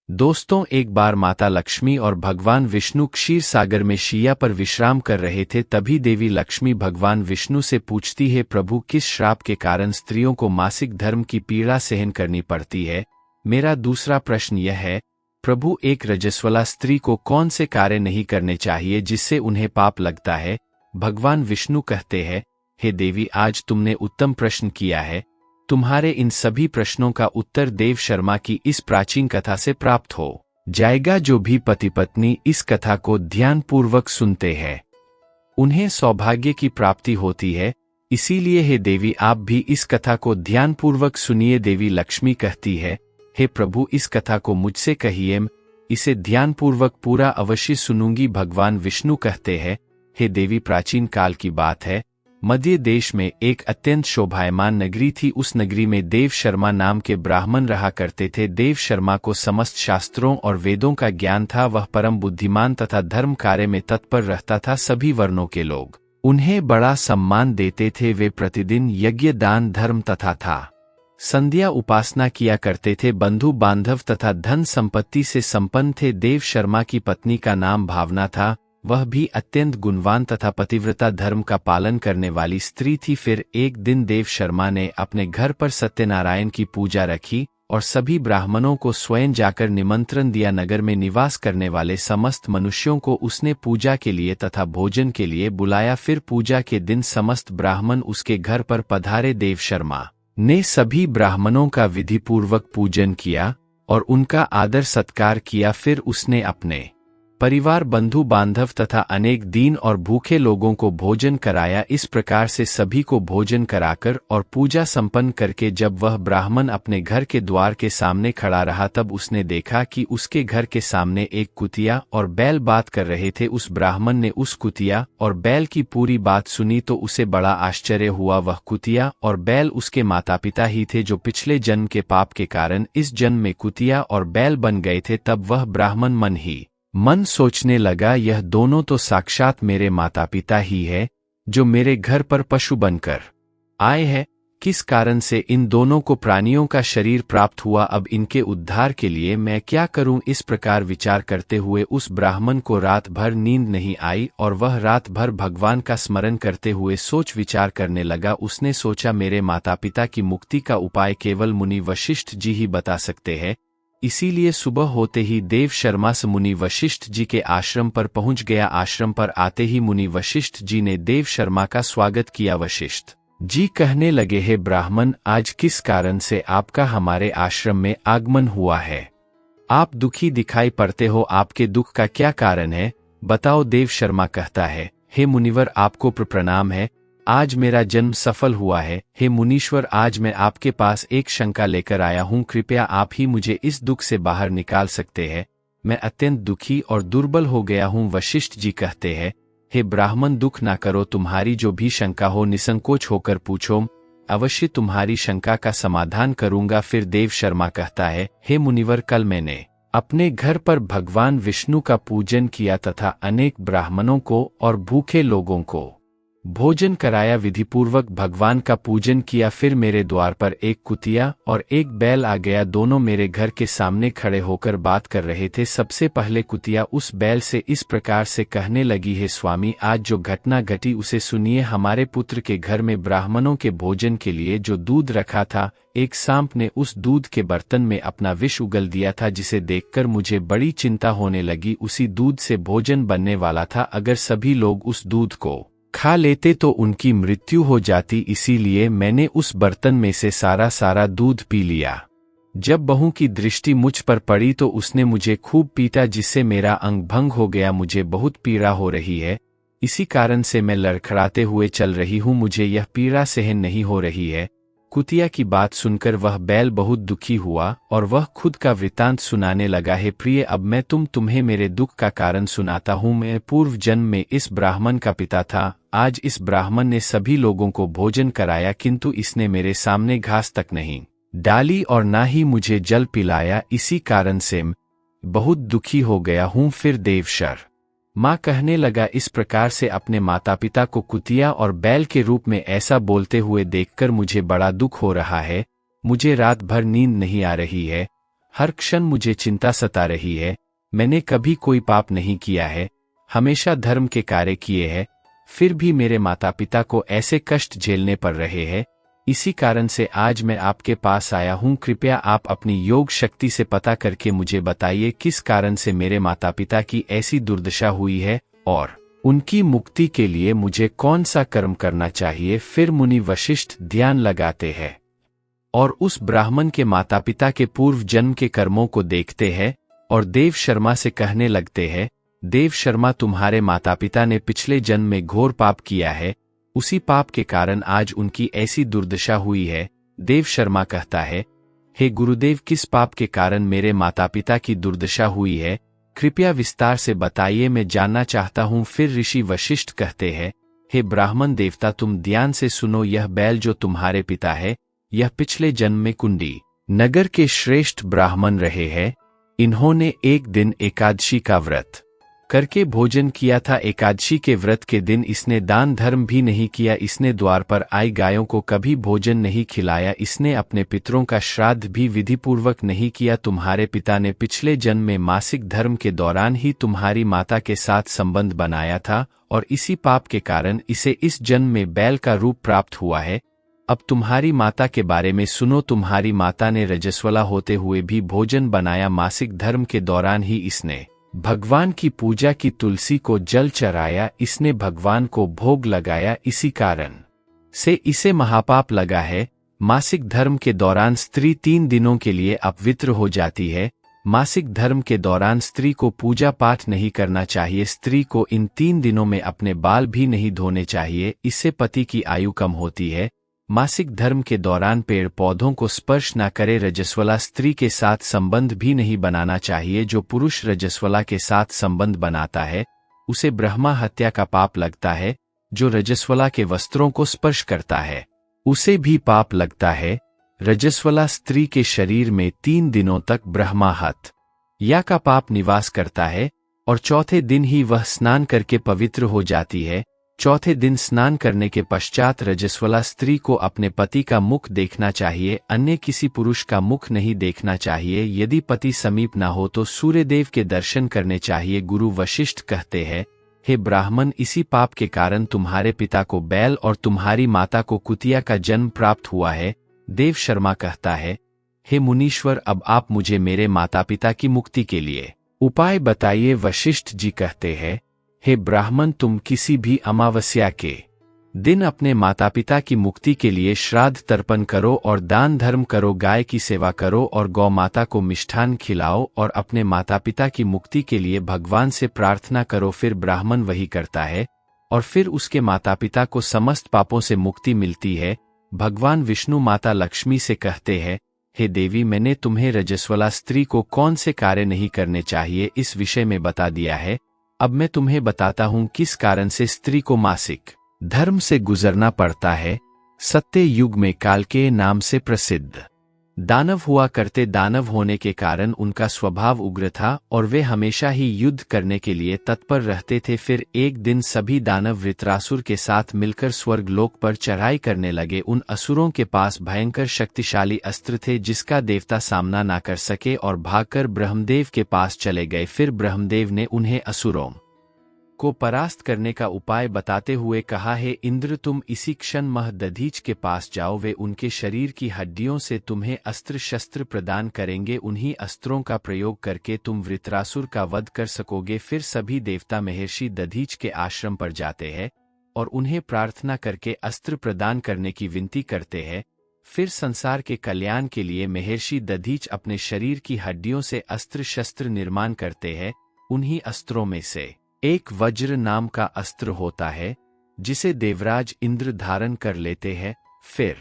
दोस्तों, एक बार माता लक्ष्मी और भगवान विष्णु क्षीर सागर में शैया पर विश्राम कर रहे थे। तभी देवी लक्ष्मी भगवान विष्णु से पूछती है, प्रभु, किस श्राप के कारण स्त्रियों को मासिक धर्म की पीड़ा सहन करनी पड़ती है? मेरा दूसरा प्रश्न यह है, प्रभु, एक रजस्वला स्त्री को कौन से कार्य नहीं करने चाहिए जिससे उन्हें पाप लगता है? भगवान विष्णु कहते हैं, हे देवी, आज तुमने उत्तम प्रश्न किया है। तुम्हारे इन सभी प्रश्नों का उत्तर देव शर्मा की इस प्राचीन कथा से प्राप्त हो जाएगा। जो भी पति पत्नी इस कथा को ध्यानपूर्वक सुनते हैं उन्हें सौभाग्य की प्राप्ति होती है। इसीलिए हे देवी, आप भी इस कथा को ध्यानपूर्वक सुनिए। देवी लक्ष्मी कहती है, हे प्रभु, इस कथा को मुझसे कहिए, इसे ध्यानपूर्वक पूरा अवश्य सुनूंगी। भगवान विष्णु कहते हैं, हे देवी, प्राचीन काल की बात है। मध्य देश में एक अत्यंत शोभायमान नगरी थी। उस नगरी में देव शर्मा नाम के ब्राह्मण रहा करते थे। देव शर्मा को समस्त शास्त्रों और वेदों का ज्ञान था। वह परम बुद्धिमान तथा धर्म कार्य में तत्पर रहता था। सभी वर्णों के लोग उन्हें बड़ा सम्मान देते थे। वे प्रतिदिन यज्ञ, दान, धर्म तथा संध्या उपासना किया करते थे। बंधु बांधव तथा धन संपत्ति से संपन्न थे। देव शर्मा की पत्नी का नाम भावना था। वह भी अत्यंत गुणवान तथा पतिव्रता, धर्म का पालन करने वाली स्त्री थी। फिर एक दिन देव शर्मा ने अपने घर पर सत्यनारायण की पूजा रखी और सभी ब्राह्मणों को स्वयं जाकर निमंत्रण दिया। नगर में निवास करने वाले समस्त मनुष्यों को उसने पूजा के लिए तथा भोजन के लिए बुलाया। फिर पूजा के दिन समस्त ब्राह्मण उसके घर पर पधारे। देव शर्मा ने सभी ब्राह्मणों का विधिपूर्वक पूजन किया और उनका आदर सत्कार किया। फिर उसने अपने परिवार, बंधु बांधव तथा अनेक दीन और भूखे लोगों को भोजन कराया। इस प्रकार से सभी को भोजन कराकर और पूजा संपन्न करके जब वह ब्राह्मण अपने घर के द्वार के सामने खड़ा रहा, तब उसने देखा कि उसके घर के सामने एक कुतिया और बैल बात कर रहे थे। उस ब्राह्मण ने उस कुतिया और बैल की पूरी बात सुनी तो उसे बड़ा आश्चर्य हुआ। वह कुतिया और बैल उसके माता पिता ही थे, जो पिछले जन्म के पाप के कारण इस जन्म में कुतिया और बैल बन गए थे। तब वह ब्राह्मण मन ही मन सोचने लगा, यह दोनों तो साक्षात मेरे माता पिता ही है, जो मेरे घर पर पशु बनकर आए हैं। किस कारण से इन दोनों को प्राणियों का शरीर प्राप्त हुआ? अब इनके उद्धार के लिए मैं क्या करूं? इस प्रकार विचार करते हुए उस ब्राह्मण को रात भर नींद नहीं आई और वह रात भर भगवान का स्मरण करते हुए सोच विचार करने लगा। उसने सोचा, मेरे माता पिता की मुक्ति का उपाय केवल मुनि वशिष्ठ जी ही बता सकते हैं। इसीलिए सुबह होते ही देव शर्मा से मुनि वशिष्ठ जी के आश्रम पर पहुंच गया। आश्रम पर आते ही मुनि वशिष्ठ जी ने देव शर्मा का स्वागत किया। वशिष्ठ जी कहने लगे, हे ब्राह्मण, आज किस कारण से आपका हमारे आश्रम में आगमन हुआ है? आप दुखी दिखाई पड़ते हो। आपके दुख का क्या कारण है, बताओ। देव शर्मा कहता है, हे मुनिवर, आपको प्रणाम है। आज मेरा जन्म सफल हुआ है। हे मुनीश्वर, आज मैं आपके पास एक शंका लेकर आया हूँ। कृपया आप ही मुझे इस दुख से बाहर निकाल सकते हैं। मैं अत्यंत दुखी और दुर्बल हो गया हूँ। वशिष्ठ जी कहते हैं, हे ब्राह्मण, दुख ना करो। तुम्हारी जो भी शंका हो निसंकोच होकर पूछो, अवश्य तुम्हारी शंका का समाधान करूंगा। फिर देव शर्मा कहता है, हे मुनिवर, कल मैंने अपने घर पर भगवान विष्णु का पूजन किया तथा अनेक ब्राह्मणों को और भूखे लोगों को भोजन कराया। विधिपूर्वक भगवान का पूजन किया। फिर मेरे द्वार पर एक कुतिया और एक बैल आ गया। दोनों मेरे घर के सामने खड़े होकर बात कर रहे थे। सबसे पहले कुतिया उस बैल से इस प्रकार से कहने लगी, हे स्वामी, आज जो घटना घटी उसे सुनिए। हमारे पुत्र के घर में ब्राह्मणों के भोजन के लिए जो दूध रखा था, एक सांप ने उस दूध के बर्तन में अपना विष उगल दिया था, जिसे देखकर मुझे बड़ी चिंता होने लगी। उसी दूध से भोजन बनने वाला था। अगर सभी लोग उस दूध को खा लेते तो उनकी मृत्यु हो जाती। इसीलिए मैंने उस बर्तन में से सारा दूध पी लिया। जब बहू की दृष्टि मुझ पर पड़ी तो उसने मुझे खूब पीटा, जिससे मेरा अंग भंग हो गया। मुझे बहुत पीड़ा हो रही है। इसी कारण से मैं लड़खड़ाते हुए चल रही हूँ। मुझे यह पीड़ा सहन नहीं हो रही है। कुतिया की बात सुनकर वह बैल बहुत दुखी हुआ और वह खुद का वृतांत सुनाने लगा। हे प्रिय, अब मैं तुम्हें मेरे दुख का कारण सुनाता हूँ। मैं पूर्व जन्म में इस ब्राह्मण का पिता था। आज इस ब्राह्मण ने सभी लोगों को भोजन कराया, किंतु इसने मेरे सामने घास तक नहीं डाली और ना ही मुझे जल पिलाया। इसी कारण से बहुत दुखी हो गया हूँ। फिर देवशर माँ कहने लगा, इस प्रकार से अपने माता पिता को कुतिया और बैल के रूप में ऐसा बोलते हुए देखकर मुझे बड़ा दुख हो रहा है। मुझे रात भर नींद नहीं आ रही है। हर क्षण मुझे चिंता सता रही है। मैंने कभी कोई पाप नहीं किया है, हमेशा धर्म के कार्य किए हैं, फिर भी मेरे माता पिता को ऐसे कष्ट झेलने पड़ रहे हैं। इसी कारण से आज मैं आपके पास आया हूँ। कृपया आप अपनी योग शक्ति से पता करके मुझे बताइए किस कारण से मेरे माता पिता की ऐसी दुर्दशा हुई है और उनकी मुक्ति के लिए मुझे कौन सा कर्म करना चाहिए। फिर मुनि वशिष्ठ ध्यान लगाते हैं और उस ब्राह्मण के माता पिता के पूर्व जन्म के कर्मों को देखते हैं और देव शर्मा से कहने लगते हैं, देव शर्मा, तुम्हारे माता पिता ने पिछले जन्म में घोर पाप किया है, उसी पाप के कारण आज उनकी ऐसी दुर्दशा हुई है। देव शर्मा कहता है, हे गुरुदेव, किस पाप के कारण मेरे माता पिता की दुर्दशा हुई है, कृपया विस्तार से बताइए, मैं जानना चाहता हूँ। फिर ऋषि वशिष्ठ कहते हैं, हे ब्राह्मण देवता, तुम ध्यान से सुनो। यह बैल जो तुम्हारे पिता है, यह पिछले जन्म में कुंडी नगर के श्रेष्ठ ब्राह्मण रहे हैं। इन्होंने एक दिन एकादशी का व्रत करके भोजन किया था। एकादशी के व्रत के दिन इसने दान धर्म भी नहीं किया। इसने द्वार पर आई गायों को कभी भोजन नहीं खिलाया। इसने अपने पितरों का श्राद्ध भी विधिपूर्वक नहीं किया। तुम्हारे पिता ने पिछले जन्म में मासिक धर्म के दौरान ही तुम्हारी माता के साथ संबंध बनाया था और इसी पाप के कारण इसे इस जन्म में बैल का रूप प्राप्त हुआ है। अब तुम्हारी माता के बारे में सुनो। तुम्हारी माता ने रजस्वला होते हुए भी भोजन बनाया। मासिक धर्म के दौरान ही इसने भगवान की पूजा की, तुलसी को जल चढ़ाया, इसने भगवान को भोग लगाया। इसी कारण से इसे महापाप लगा है। मासिक धर्म के दौरान स्त्री 3 दिनों के लिए अपवित्र हो जाती है। मासिक धर्म के दौरान स्त्री को पूजा पाठ नहीं करना चाहिए। स्त्री को इन 3 दिनों में अपने बाल भी नहीं धोने चाहिए, इससे पति की आयु कम होती है। मासिक धर्म के दौरान पेड़ पौधों को स्पर्श न करे। रजस्वला स्त्री के साथ संबंध भी नहीं बनाना चाहिए। जो पुरुष रजस्वला के साथ संबंध बनाता है उसे ब्रह्मा हत्या का पाप लगता है। जो रजस्वला के वस्त्रों को स्पर्श करता है उसे भी पाप लगता है। रजस्वला स्त्री के शरीर में 3 दिनों तक ब्रह्मा हत्या का पाप निवास करता है और चौथे दिन ही वह स्नान करके पवित्र हो जाती है। चौथे दिन स्नान करने के पश्चात रजस्वला स्त्री को अपने पति का मुख देखना चाहिए, अन्य किसी पुरुष का मुख नहीं देखना चाहिए। यदि पति समीप न हो तो सूर्यदेव के दर्शन करने चाहिए। गुरु वशिष्ठ कहते हैं, हे ब्राह्मण, इसी पाप के कारण तुम्हारे पिता को बैल और तुम्हारी माता को कुतिया का जन्म प्राप्त हुआ है। देव शर्मा कहता है, हे मुनीश्वर, अब आप मुझे मेरे माता पिता की मुक्ति के लिए उपाय बताइए। वशिष्ठ जी कहते हैं, हे ब्राह्मण, तुम किसी भी अमावस्या के दिन अपने माता पिता की मुक्ति के लिए श्राद्ध तर्पण करो और दान धर्म करो, गाय की सेवा करो और गौ माता को मिष्ठान खिलाओ और अपने माता पिता की मुक्ति के लिए भगवान से प्रार्थना करो। फिर ब्राह्मण वही करता है और फिर उसके माता पिता को समस्त पापों से मुक्ति मिलती है। भगवान विष्णु माता लक्ष्मी से कहते हैं, हे देवी, मैंने तुम्हें रजस्वला स्त्री को कौन से कार्य नहीं करने चाहिए इस विषय में बता दिया है। अब मैं तुम्हें बताता हूँ किस कारण से स्त्री को मासिक धर्म से गुजरना पड़ता है। सत्य युग में कालकेय नाम से प्रसिद्ध दानव हुआ करते। दानव होने के कारण उनका स्वभाव उग्र था और वे हमेशा ही युद्ध करने के लिए तत्पर रहते थे। फिर एक दिन सभी दानव वृत्रासुर के साथ मिलकर स्वर्गलोक पर चढ़ाई करने लगे। उन असुरों के पास भयंकर शक्तिशाली अस्त्र थे जिसका देवता सामना ना कर सके और भागकर ब्रह्मदेव के पास चले गए। फिर ब्रह्मदेव ने उन्हें असुरों को परास्त करने का उपाय बताते हुए कहा, हे इंद्र, तुम इसी क्षण महदधीच के पास जाओ। वे उनके शरीर की हड्डियों से तुम्हें अस्त्र शस्त्र प्रदान करेंगे। उन्हीं अस्त्रों का प्रयोग करके तुम वृत्रासुर का वध कर सकोगे। फिर सभी देवता महर्षि दधीच के आश्रम पर जाते हैं और उन्हें प्रार्थना करके अस्त्र प्रदान करने की विनती करते हैं। फिर संसार के कल्याण के लिए महर्षि दधीच अपने शरीर की हड्डियों से अस्त्र शस्त्र निर्माण करते हैं। उन्हीं अस्त्रों में से एक वज्र नाम का अस्त्र होता है जिसे देवराज इंद्र धारण कर लेते हैं। फिर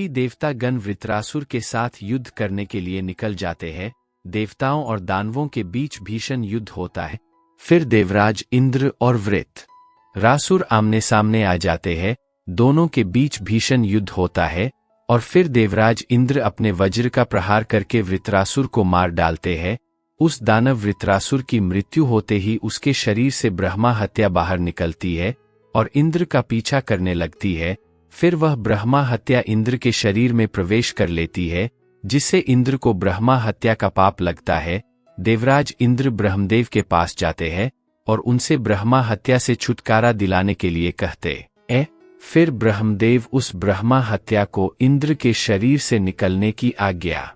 देवता गण वृत्रासुर के साथ युद्ध करने के लिए निकल जाते हैं। देवताओं और दानवों के बीच भीषण युद्ध होता है। फिर देवराज इंद्र और वृत्रासुर आमने सामने आ जाते हैं। दोनों के बीच भीषण युद्ध होता है और फिर देवराज इंद्र अपने वज्र का प्रहार करके वृत्रासुर को मार डालते हैं। उस दानव वृत्रासुर की मृत्यु होते ही उसके शरीर से ब्रह्मा हत्या बाहर निकलती है और इंद्र का पीछा करने लगती है। फिर वह ब्रह्मा हत्या इंद्र के शरीर में प्रवेश कर लेती है। जिससे इंद्र को ब्रह्मा हत्या का पाप लगता है। देवराज इंद्र ब्रह्मदेव के पास जाते हैं और उनसे ब्रह्मा हत्या से छुटकारा दिलाने के लिए कहते हैं। फिर ब्रह्मदेव उस ब्रह्मा हत्या को इंद्र के शरीर से निकलने की आज्ञा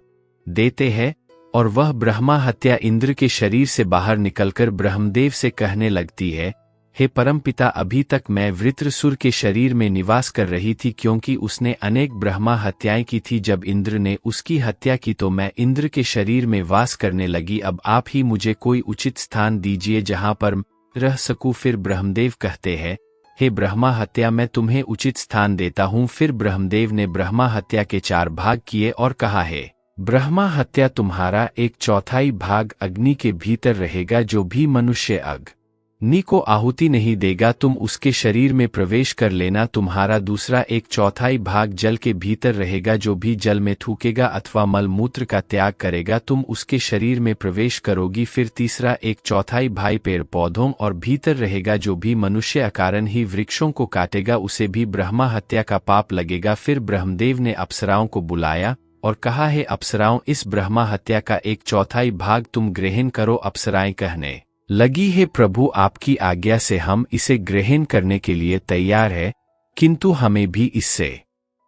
देते हैं और वह ब्रह्मा हत्या इंद्र के शरीर से बाहर निकलकर ब्रह्मदेव से कहने लगती है, हे परमपिता, अभी तक मैं वृत्रसुर के शरीर में निवास कर रही थी क्योंकि उसने अनेक ब्रह्मा हत्याएं की थी। जब इंद्र ने उसकी हत्या की तो मैं इंद्र के शरीर में वास करने लगी। अब आप ही मुझे कोई उचित स्थान दीजिए जहां पर रह सकूं। फिर ब्रह्मदेव कहते हैं, हे ब्रह्मा हत्या, मैं तुम्हें उचित स्थान देता हूं। फिर ब्रह्मदेव ने ब्रह्मा हत्या के 4 भाग किए और कहा है, ब्रह्मा हत्या तुम्हारा 1/4 भाग अग्नि के भीतर रहेगा। जो भी मनुष्य अग्नि को आहुति नहीं देगा तुम उसके शरीर में प्रवेश कर लेना। तुम्हारा दूसरा 1/4 भाग जल के भीतर रहेगा। जो भी जल में थूकेगा अथवा मल मूत्र का त्याग करेगा तुम उसके शरीर में प्रवेश करोगी। फिर तीसरा 1/4 भाग पेड़ पौधों और भीतर रहेगा। जो भी मनुष्य अकारण ही वृक्षों को काटेगा उसे भी ब्रह्मा हत्या का पाप लगेगा। फिर ब्रह्मदेव ने अप्सराओं को बुलाया और कहा है, अप्सराओं, इस ब्रह्मा हत्या का 1/4 भाग तुम ग्रहण करो। अप्सराएं कहने लगी, है प्रभु, आपकी आज्ञा से हम इसे ग्रहण करने के लिए तैयार है, किंतु हमें भी इससे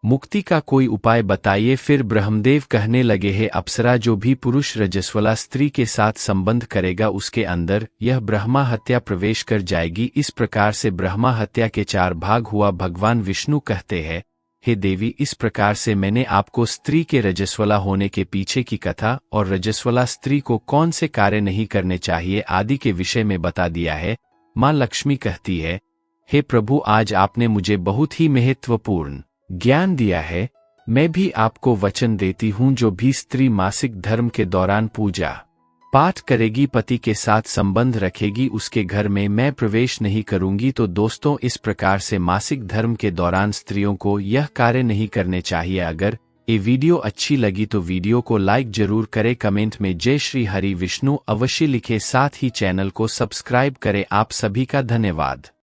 मुक्ति का कोई उपाय बताइए। फिर ब्रह्मदेव कहने लगे, है अप्सरा, जो भी पुरुष रजस्वला स्त्री के साथ संबंध करेगा उसके अंदर यह ब्रह्मा हत्या प्रवेश कर जाएगी। इस प्रकार से ब्रह्मा हत्या के 4 भाग हुआ। भगवान विष्णु कहते हैं, हे देवी, इस प्रकार से मैंने आपको स्त्री के रजस्वला होने के पीछे की कथा और रजस्वला स्त्री को कौन से कार्य नहीं करने चाहिए आदि के विषय में बता दिया है। मां लक्ष्मी कहती है, हे प्रभु, आज आपने मुझे बहुत ही महत्वपूर्ण ज्ञान दिया है। मैं भी आपको वचन देती हूँ, जो भी स्त्री मासिक धर्म के दौरान पूजा पाठ करेगी, पति के साथ संबंध रखेगी, उसके घर में मैं प्रवेश नहीं करूंगी। तो दोस्तों, इस प्रकार से मासिक धर्म के दौरान स्त्रियों को यह कार्य नहीं करने चाहिए। अगर ये वीडियो अच्छी लगी तो वीडियो को लाइक जरूर करें, कमेंट में जय श्री हरि विष्णु अवश्य लिखें, साथ ही चैनल को सब्सक्राइब करें। आप सभी का धन्यवाद।